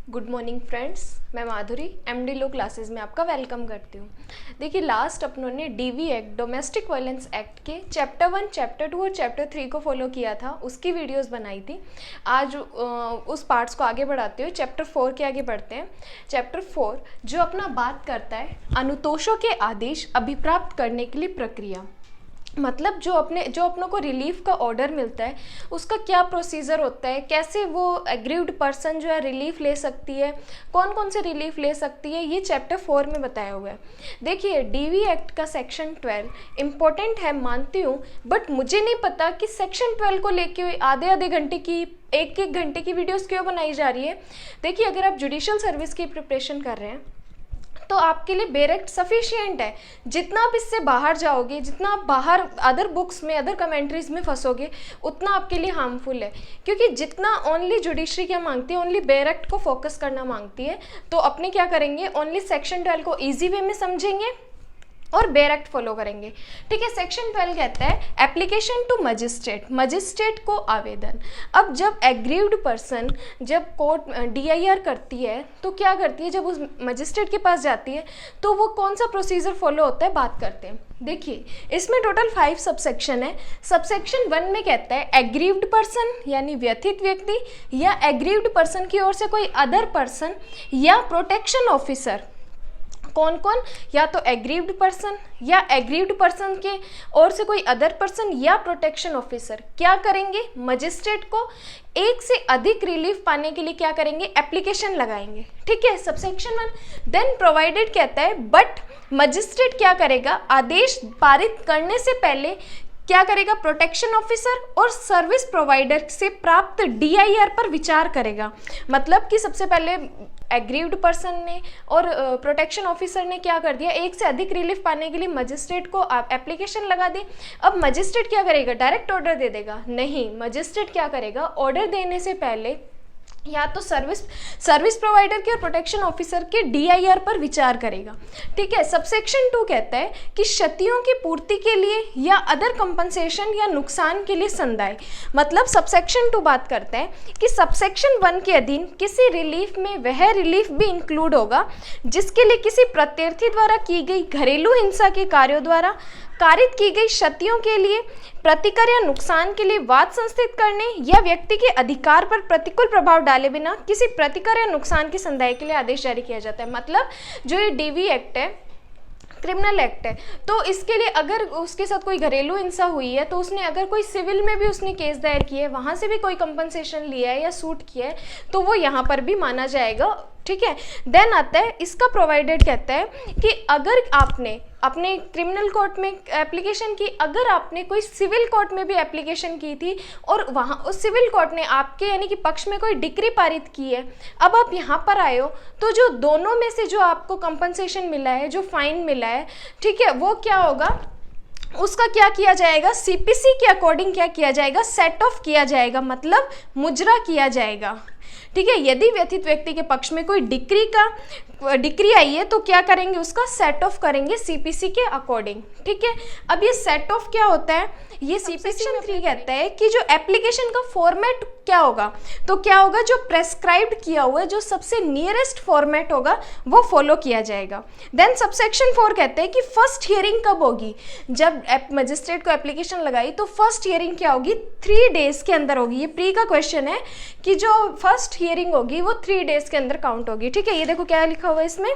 Good morning friends, मैं माधुरी MD लो classes में आपका वेलकम करती हूँ। देखिए, लास्ट अपनों ने DV act, domestic violence act के चैप्टर 1, चैप्टर 2 और चैप्टर 3 को फॉलो किया था, उसकी वीडियोस बनाई थी। आज उस पार्ट्स को आगे बढ़ाते हुए चैप्टर 4 के आगे बढ़ते हैं। चैप्टर 4 जो अपना बात करता है अनुतोषों के आदेश अभिप्राप्त करने के लिए प्रक्रिया, मतलब जो अपनों को रिलीफ का ऑर्डर मिलता है उसका क्या प्रोसीजर होता है, कैसे वो एग्रीव्ड पर्सन जो है रिलीफ ले सकती है, कौन कौन से रिलीफ ले सकती है, ये चैप्टर 4 में बताया हुआ है। देखिए, डीवी एक्ट का सेक्शन 12 इम्पोर्टेंट है, मानती हूँ, बट मुझे नहीं पता कि सेक्शन 12 को लेके आधे घंटे की एक घंटे की वीडियोस क्यों बनाई जा रही है। देखिए, अगर आप जुडिशियल सर्विस की प्रिपरेशन कर रहे हैं तो आपके लिए बेयर एक्ट सफिशिएंट है। जितना आप इससे बाहर जाओगे, जितना आप बाहर अदर बुक्स में, अदर कमेंट्रीज में फंसोगे, उतना आपके लिए हार्मफुल है, क्योंकि जितना ओनली जुडिशरी क्या मांगती है, ओनली बेयर एक्ट को फोकस करना मांगती है। तो अपने क्या करेंगे, ओनली सेक्शन 12 को ईजी वे में समझेंगे और बेयर एक्ट फॉलो करेंगे। ठीक है, सेक्शन 12 कहता है एप्लीकेशन टू मजिस्ट्रेट, मजिस्ट्रेट को आवेदन। अब जब एग्रीव्ड पर्सन जब कोर्ट डीआईआर करती है तो क्या करती है, जब उस मजिस्ट्रेट के पास जाती है तो वो कौन सा प्रोसीजर फॉलो होता है, बात करते हैं। देखिए, इसमें टोटल 5 सबसेक्शन है। सबसेक्शन 1 में कहता है एग्रीव्ड पर्सन यानी व्यथित व्यक्ति, या एग्रीव्ड पर्सन की ओर से कोई अदर पर्सन, या प्रोटेक्शन ऑफिसर। कौन कौन, या तो एग्रीव्ड पर्सन या एग्रीव्ड पर्सन के और से कोई अदर पर्सन या प्रोटेक्शन ऑफिसर क्या करेंगे, मजिस्ट्रेट को एक से अधिक रिलीफ पाने के लिए क्या करेंगे, एप्लीकेशन लगाएंगे। ठीक है, सबसेक्शन 1। देन प्रोवाइडेड कहता है बट मजिस्ट्रेट क्या करेगा, आदेश पारित करने से पहले क्या करेगा, प्रोटेक्शन ऑफिसर और सर्विस प्रोवाइडर से प्राप्त डीआईआर पर विचार करेगा। मतलब कि सबसे पहले एग्रीव्ड पर्सन ने और प्रोटेक्शन ऑफिसर ने क्या कर दिया, एक से अधिक रिलीफ पाने के लिए मजिस्ट्रेट को एप्लीकेशन लगा दी। अब मजिस्ट्रेट क्या करेगा, डायरेक्ट ऑर्डर दे देगा? नहीं, मजिस्ट्रेट क्या करेगा, ऑर्डर देने से पहले या तो सर्विस प्रोवाइडर के और प्रोटेक्शन ऑफिसर के डीआईआर पर विचार करेगा। ठीक है, सबसेक्शन 2 कहता है कि क्षतियों की पूर्ति के लिए या अदर कंपनसेशन या नुकसान के लिए संदाय। मतलब सबसेक्शन 2 बात करता है कि सबसेक्शन 1 के अधीन किसी रिलीफ में वह रिलीफ भी इंक्लूड होगा जिसके लिए किसी प्रत्यर्थी द्वारा की गई घरेलू हिंसा के कार्यों द्वारा कारित की गई क्षतियों के लिए प्रतिकर या नुकसान के लिए वाद संस्थित करने या व्यक्ति के अधिकार पर प्रतिकूल प्रभाव डाले बिना किसी प्रतिकर या नुकसान की संदाय के लिए आदेश जारी किया जाता है। मतलब जो ये डीवी एक्ट है, क्रिमिनल एक्ट है, तो इसके लिए अगर उसके साथ कोई घरेलू हिंसा हुई है तो उसने अगर कोई सिविल में भी उसने केस दायर किया है, वहाँ से भी कोई कंपनसेशन लिया है या सूट किया है, तो वो यहाँ पर भी माना जाएगा। ठीक है, देन आता है इसका प्रोवाइडेड कहता है कि अगर आपने अपने क्रिमिनल कोर्ट में एप्लीकेशन की, अगर आपने कोई सिविल कोर्ट में भी एप्लीकेशन की थी और वहाँ उस सिविल कोर्ट ने आपके यानी कि पक्ष में कोई डिक्री पारित की है, अब आप यहाँ पर आए हो, तो जो दोनों में से जो आपको कंपनसेशन मिला है, जो फाइन मिला है, ठीक है, वो क्या होगा, उसका क्या किया जाएगा, सीपीसी के अकॉर्डिंग क्या किया जाएगा, सेट ऑफ किया जाएगा, मतलब मुजरा किया जाएगा। ठीक है, यदि व्यथित व्यक्ति के पक्ष में कोई डिक्री आई है तो क्या करेंगे, उसका सेट ऑफ करेंगे सीपीसी के अकॉर्डिंग। ठीक है, अब ये सेट ऑफ क्या होता है, ये सीपीसी 3 कहता है कि जो एप्लीकेशन का फॉर्मेट क्या होगा, तो क्या होगा, जो प्रेस्क्राइब्ड किया हुआ है, जो सबसे नियरेस्ट फॉर्मेट होगा वो फॉलो किया जाएगा। देन सबसेक्शन 4 कहते हैं कि फर्स्ट हियरिंग कब होगी, जब मजिस्ट्रेट को एप्लीकेशन लगाई तो फर्स्ट हियरिंग क्या होगी, 3 डेज के अंदर होगी। ये प्री का क्वेश्चन है कि जो फर्स्ट हियरिंग होगी वो 3 डेज के अंदर काउंट होगी। ठीक है, ये देखो क्या लिखा हुआ है इसमें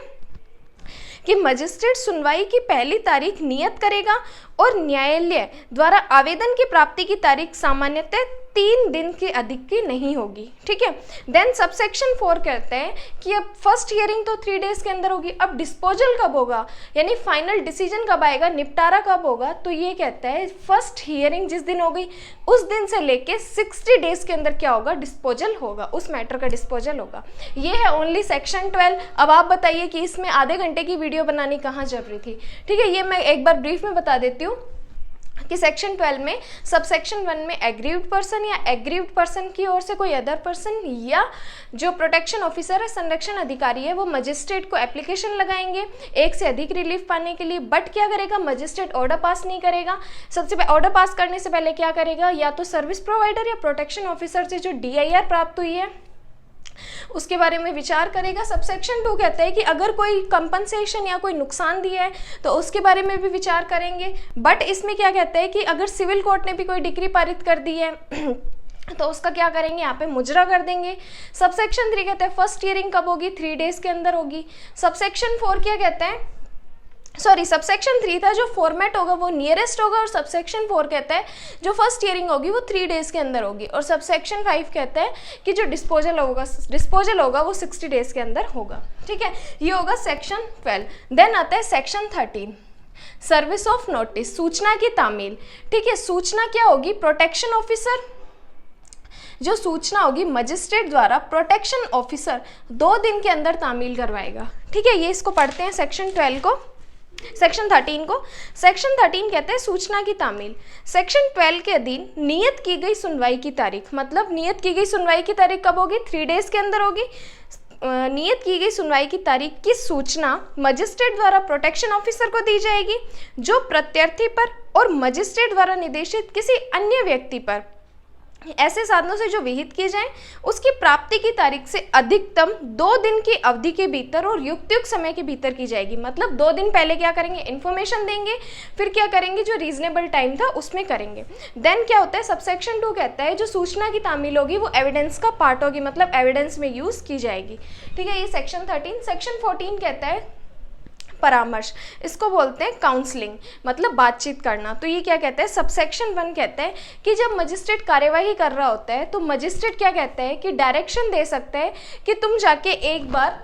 कि मजिस्ट्रेट सुनवाई की पहली तारीख नियत करेगा और न्यायालय द्वारा आवेदन की प्राप्ति की तारीख सामान्यतः 3 दिन के अधिक की नहीं होगी। ठीक है, देन सबसेक्शन 4 कहते हैं कि अब फर्स्ट हियरिंग तो 3 डेज के अंदर होगी, अब डिस्पोजल कब होगा, यानी फाइनल डिसीजन कब आएगा, निपटारा कब होगा, तो ये कहता है फर्स्ट हियरिंग जिस दिन हो गई उस दिन से लेके 60 डेज के अंदर क्या होगा, डिस्पोजल होगा, उस मैटर का डिस्पोजल होगा। ये है ओनली सेक्शन 12। अब आप बताइए कि इसमें आधे घंटे की वीडियो बनानी कहाँ जरूरी थी। ठीक है, ये मैं एक बार ब्रीफ में बता देती हूँ कि सेक्शन 12 में सबसेक्शन 1 में एग्रीव्ड पर्सन या एग्रीव्ड पर्सन की ओर से कोई अदर पर्सन या जो प्रोटेक्शन ऑफिसर है, संरक्षण अधिकारी है, वो मजिस्ट्रेट को एप्लीकेशन लगाएंगे एक से अधिक रिलीफ पाने के लिए। बट क्या करेगा, मजिस्ट्रेट ऑर्डर पास नहीं करेगा। सबसे पहले ऑर्डर पास करने से पहले क्या करेगा, या तो सर्विस प्रोवाइडर या प्रोटेक्शन ऑफिसर से जो डीआईआर प्राप्त हुई है उसके बारे में विचार करेगा। सबसेक्शन 2 कहता है कि अगर कोई कंपनसेशन या कोई नुकसान दिया है तो उसके बारे में भी विचार करेंगे। बट इसमें क्या कहता है कि अगर सिविल कोर्ट ने भी कोई डिक्री पारित कर दी है तो उसका क्या करेंगे, यहाँ पे मुजरा कर देंगे। सबसेक्शन 3 कहता है फर्स्ट हियरिंग कब होगी, 3 डेज के अंदर होगी। सबसेक्शन 4 क्या कहता है, सबसेक्शन 3 था जो फॉर्मेट होगा वो नियरेस्ट होगा, और सबसेक्शन 4 कहता है जो फर्स्ट हियरिंग होगी वो 3 डेज के अंदर होगी, और सबसेक्शन 5 कहता है कि जो डिस्पोजल होगा वो 60 डेज के अंदर होगा। ठीक है, ये होगा सेक्शन 12। देन आता है सेक्शन 13, सर्विस ऑफ नोटिस, सूचना की तामील। ठीक है, सूचना क्या होगी, प्रोटेक्शन ऑफिसर, जो सूचना होगी मजिस्ट्रेट द्वारा प्रोटेक्शन ऑफिसर 2 दिन के अंदर तामील करवाएगा। ठीक है, ये इसको पढ़ते हैं सेक्शन 12 को, सेक्शन 13 को। सेक्शन 13 कहते हैं सूचना की तामील। सेक्शन 12 के अधीन नियत की गई सुनवाई की तारीख, मतलब नियत की गई सुनवाई की तारीख कब होगी, 3 डेज के अंदर होगी। नियत की गई सुनवाई की तारीख की सूचना मजिस्ट्रेट द्वारा प्रोटेक्शन ऑफिसर को दी जाएगी, जो प्रत्यर्थी पर और मजिस्ट्रेट द्वारा निर्देशित किसी अन्य व्यक्ति पर ऐसे साधनों से जो विहित किए जाएं उसकी प्राप्ति की तारीख से अधिकतम 2 दिन की अवधि के भीतर और युक्त समय के भीतर की जाएगी। मतलब 2 दिन पहले क्या करेंगे, इन्फॉर्मेशन देंगे, फिर क्या करेंगे, जो रीजनेबल टाइम था उसमें करेंगे। देन क्या होता है, सबसेक्शन 2 कहता है जो सूचना की तामील होगी वो एविडेंस का पार्ट होगी, मतलब एविडेंस में यूज की जाएगी। ठीक है, ये सेक्शन 13। सेक्शन 14 कहता है परामर्श, इसको बोलते हैं काउंसलिंग, मतलब बातचीत करना। तो ये क्या कहता है, सबसेक्शन 1 कहता है कि जब मजिस्ट्रेट कार्यवाही कर रहा होता है तो मजिस्ट्रेट क्या कहता है कि डायरेक्शन दे सकता है कि तुम जाके एक बार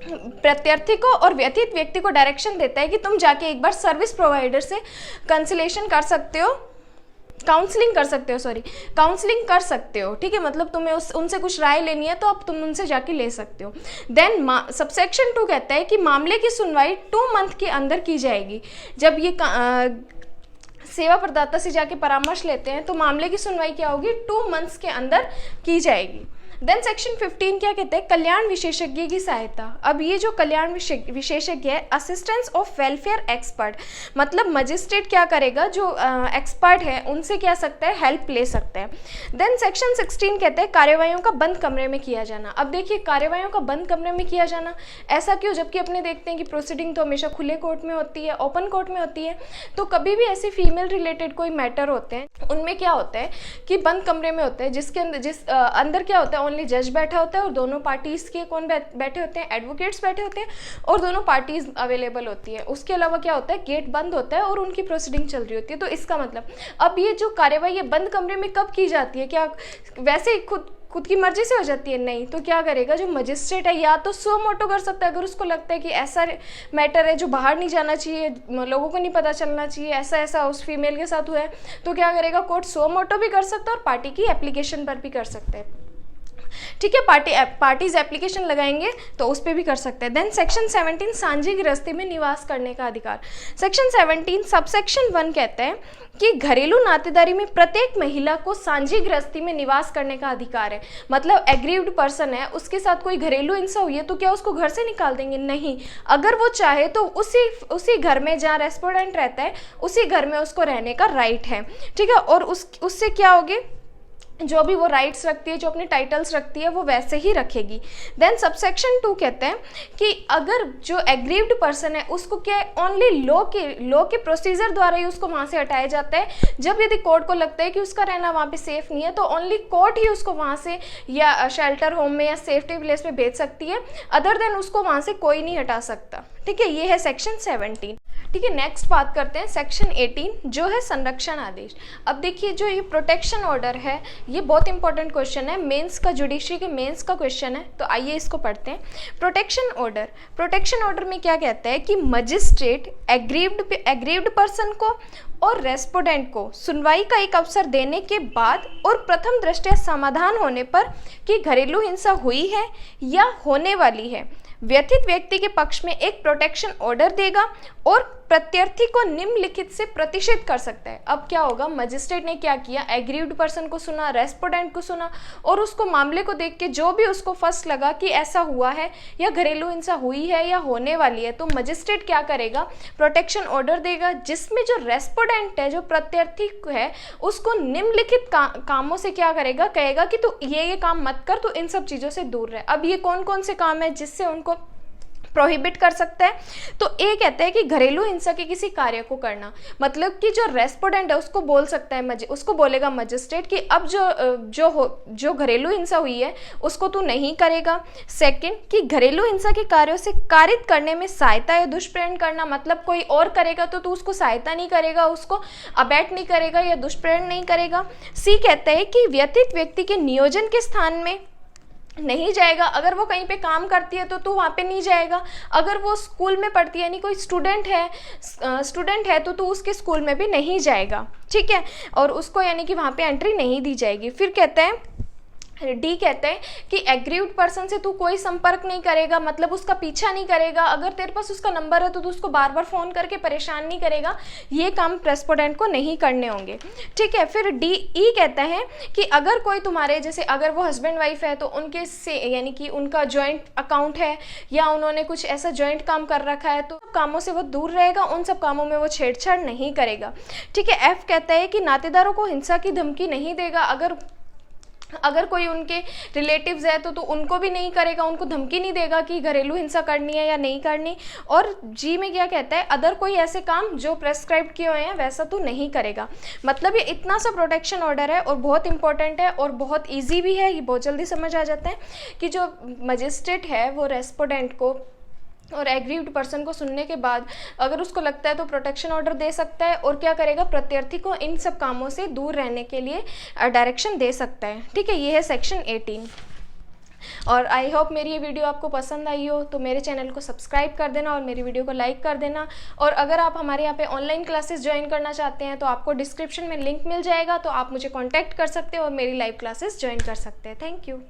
प्रत्यर्थी को और व्यथित व्यक्ति को डायरेक्शन देता है कि तुम जाके एक बार सर्विस प्रोवाइडर से कंसलेशन कर सकते हो, काउंसलिंग कर सकते हो। ठीक है, मतलब तुम्हें उनसे कुछ राय लेनी है तो अब तुम उनसे जाके ले सकते हो। देन सबसेक्शन 2 कहता है कि मामले की सुनवाई 2 मंथ के अंदर की जाएगी। जब ये सेवा प्रदाता से जाके परामर्श लेते हैं तो मामले की सुनवाई क्या होगी, 2 मंथ्स के अंदर की जाएगी। देन सेक्शन 15 क्या कहते हैं, कल्याण विशेषज्ञ की सहायता। अब ये जो कल्याण विशेषज्ञ है, असिस्टेंस ऑफ वेलफेयर एक्सपर्ट, मतलब मजिस्ट्रेट क्या करेगा, जो एक्सपर्ट है उनसे क्या सकता है, हेल्प ले सकता है। देन सेक्शन 16 कहते हैं कार्यवाहियों का बंद कमरे में किया जाना। अब देखिए, कार्यवाहियों का बंद कमरे में किया जाना ऐसा क्यों, जबकि अपने देखते हैं कि प्रोसीडिंग तो हमेशा खुले कोर्ट में होती है, ओपन कोर्ट में होती है। तो कभी भी ऐसे फीमेल रिलेटेड कोई मैटर होते हैं उनमें क्या होता है कि बंद कमरे में होता है, जिसके अंदर क्या होता है, ओनली जज बैठा होता है और दोनों पार्टीज के कौन बैठे होते हैं, एडवोकेट्स बैठे होते हैं और दोनों पार्टीज अवेलेबल होती है। उसके अलावा क्या होता है, गेट बंद होता है और उनकी प्रोसीडिंग चल रही होती है। तो इसका मतलब अब ये जो कार्यवाही है बंद कमरे में कब की जाती है, क्या वैसे ही खुद की मर्जी से हो जाती है, नहीं। तो क्या करेगा, जो मजिस्ट्रेट है या तो सो मोटो कर सकता है, अगर उसको लगता है कि ऐसा मैटर है जो बाहर नहीं जाना चाहिए, लोगों को नहीं पता चलना चाहिए, ऐसा उस फीमेल के साथ हुआ है, तो क्या करेगा, कोर्ट सो मोटो भी कर सकता है और पार्टी की एप्लीकेशन पर भी कर सकते हैं। ठीक है, पार्टीज एप्लीकेशन लगाएंगे तो उस पर भी कर सकते हैं। देन सेक्शन 17 सांझी गृहस्थी में निवास करने का अधिकार। सेक्शन 17 सबसेक्शन 1 कहते हैं कि घरेलू नातेदारी में प्रत्येक महिला को सांझी गृहस्थी में निवास करने का अधिकार है। मतलब एग्रीव्ड पर्सन है, उसके साथ कोई घरेलू हिंसा हुई है तो क्या उसको घर से निकाल देंगे, नहीं। अगर वो चाहे तो उसी घर में जहाँ रेस्पोडेंट रहता है उसी घर में उसको रहने का राइट है। ठीक है, और उससे क्या होगे, जो भी वो राइट्स रखती है, जो अपने टाइटल्स रखती है वो वैसे ही रखेगी। देन सबसेक्शन 2 कहते हैं कि अगर जो एग्रीव्ड पर्सन है उसको क्या ओनली लॉ के प्रोसीजर द्वारा ही उसको वहाँ से हटाया जाता है। जब यदि कोर्ट को लगता है कि उसका रहना वहाँ पे सेफ नहीं है तो ओनली कोर्ट ही उसको वहाँ से या शेल्टर होम में या सेफ्टी प्लेस में भेज सकती है, अदर देन उसको वहाँ से कोई नहीं हटा सकता। ठीक है, ये है सेक्शन 17। ठीक है, नेक्स्ट बात करते हैं सेक्शन 18 जो है संरक्षण आदेश। अब देखिए, जो ये प्रोटेक्शन ऑर्डर है ये बहुत इंपॉर्टेंट क्वेश्चन है, मेंस का, जुडिशरी के मेंस का क्वेश्चन है, तो आइए इसको पढ़ते हैं। प्रोटेक्शन ऑर्डर में क्या कहता है कि मजिस्ट्रेट एग्रीव्ड पर्सन को और रेस्पोडेंट को सुनवाई का एक अवसर देने के बाद और प्रथम दृष्टया समाधान होने पर कि घरेलू हिंसा हुई है या होने वाली है, व्यथित व्यक्ति के पक्ष में एक प्रोटेक्शन ऑर्डर देगा और प्रत्यर्थी को निम्नलिखित से प्रतिषेध कर सकता है। अब क्या होगा, मजिस्ट्रेट ने क्या किया, एग्रीव्ड पर्सन को सुना, रेस्पोडेंट को सुना और उसको मामले को देख के जो भी उसको फर्स्ट लगा कि ऐसा हुआ है या घरेलू हिंसा हुई है या होने वाली है, तो मजिस्ट्रेट क्या करेगा, प्रोटेक्शन ऑर्डर देगा जिसमें जो रेस्पोडेंट रेस्पोंडेंट है, जो प्रत्यर्थी है, उसको निम्नलिखित कामों से क्या करेगा, कहेगा कि तू ये काम मत कर, तू इन सब चीज़ों से दूर रहे। अब ये कौन कौन से काम है जिससे उनको प्रोहिबिट कर सकता है? तो ए कहता है कि घरेलू हिंसा के किसी कार्य को करना, मतलब कि जो रेस्पोंडेंट है उसको बोल सकता है, उसको बोलेगा मजिस्ट्रेट कि अब जो घरेलू हिंसा हुई है उसको तू नहीं करेगा। सेकंड, कि घरेलू हिंसा के कार्यों से कारित करने में सहायता या दुष्प्रेरण करना, मतलब कोई और करेगा तो तू उसको सहायता नहीं करेगा, उसको अबैट नहीं करेगा या दुष्प्रेरण नहीं करेगा। सी कहता है कि व्यतीत व्यक्ति के नियोजन के स्थान में नहीं जाएगा, अगर वो कहीं पे काम करती है तो तू वहाँ पे नहीं जाएगा, अगर वो स्कूल में पढ़ती है यानी कोई स्टूडेंट है तो तू उसके स्कूल में भी नहीं जाएगा, ठीक है, और उसको यानी कि वहाँ पे एंट्री नहीं दी जाएगी। फिर कहते हैं डी कहते हैं कि एग्रीव्ड पर्सन से तू कोई संपर्क नहीं करेगा, मतलब उसका पीछा नहीं करेगा, अगर तेरे पास उसका नंबर है तो तू उसको बार बार फ़ोन करके परेशान नहीं करेगा, ये काम रेस्पोंडेंट को नहीं करने होंगे, ठीक है। फिर ई कहता है कि अगर कोई तुम्हारे जैसे अगर वो हस्बैंड वाइफ है तो उनके से यानी कि उनका जॉइंट अकाउंट है या उन्होंने कुछ ऐसा जॉइंट काम कर रखा है तो कामों से वो दूर रहेगा, उन सब कामों में वो छेड़छाड़ नहीं करेगा, ठीक है। एफ कहता है कि नातेदारों को हिंसा की धमकी नहीं देगा, अगर कोई उनके रिलेटिव्स है तो उनको भी नहीं करेगा, उनको धमकी नहीं देगा कि घरेलू हिंसा करनी है या नहीं करनी। और जी में क्या कहता है, अदर कोई ऐसे काम जो प्रेस्क्राइब किए हुए हैं वैसा तू नहीं करेगा। मतलब ये इतना सा प्रोटेक्शन ऑर्डर है और बहुत इंपॉर्टेंट है और बहुत ईजी भी है, ये बहुत जल्दी समझ आ जाता है कि जो मजिस्ट्रेट है वो रेस्पोंडेंट को और एग्रीव्ड पर्सन को सुनने के बाद अगर उसको लगता है तो प्रोटेक्शन ऑर्डर दे सकता है और क्या करेगा, प्रत्यर्थी को इन सब कामों से दूर रहने के लिए डायरेक्शन दे सकता है, ठीक है। ये है सेक्शन 18। और आई होप मेरी ये वीडियो आपको पसंद आई हो, तो मेरे चैनल को सब्सक्राइब कर देना और मेरी वीडियो को लाइक कर देना। और अगर आप हमारे यहाँ पे ऑनलाइन क्लासेस ज्वाइन करना चाहते हैं तो आपको डिस्क्रिप्शन में लिंक मिल जाएगा, तो आप मुझे कॉन्टैक्ट कर सकते हो और मेरी लाइव क्लासेस ज्वाइन कर सकते हैं। Thank you.